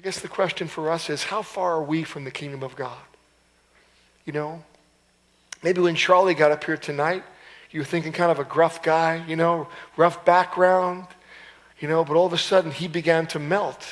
I guess the question for us is, how far are we from the kingdom of God? You know, maybe when Charlie got up here tonight, you were thinking kind of a gruff guy, you know, rough background, you know, but all of a sudden he began to melt.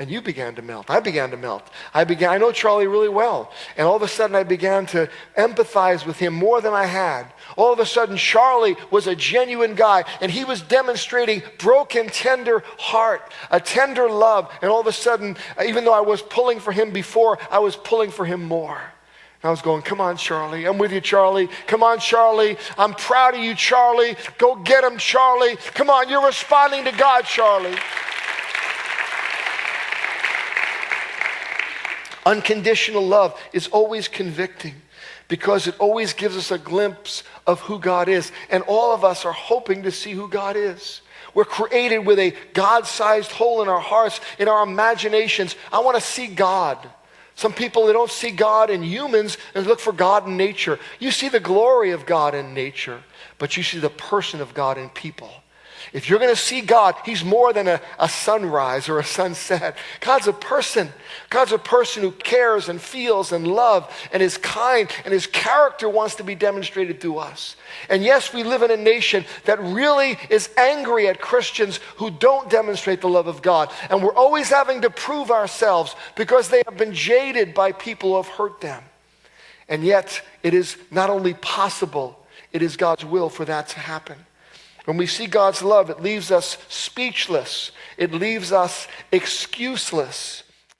And you began to melt. I began to melt. I know Charlie really well. And all of a sudden I began to empathize with him more than I had. All of a sudden Charlie was a genuine guy, and he was demonstrating broken, tender heart, a tender love. And all of a sudden, even though I was pulling for him before, I was pulling for him more. And I was going, come on, Charlie. I'm with you, Charlie. Come on, Charlie. I'm proud of you, Charlie. Go get him, Charlie. Come on, you're responding to God, Charlie. Unconditional love is always convicting because it always gives us a glimpse of who God is. And all of us are hoping to see who God is. We're created with a God-sized hole in our hearts, in our imaginations. I want to see God. Some people, they don't see God in humans and look for God in nature. You see the glory of God in nature, but you see the person of God in people. If you're going to see God, he's more than a sunrise or a sunset. God's a person. God's a person who cares and feels and loves and is kind, and his character wants to be demonstrated through us. And yes, we live in a nation that really is angry at Christians who don't demonstrate the love of God. And we're always having to prove ourselves because they have been jaded by people who have hurt them. And yet, it is not only possible, it is God's will for that to happen. When we see God's love, it leaves us speechless. It leaves us excuseless.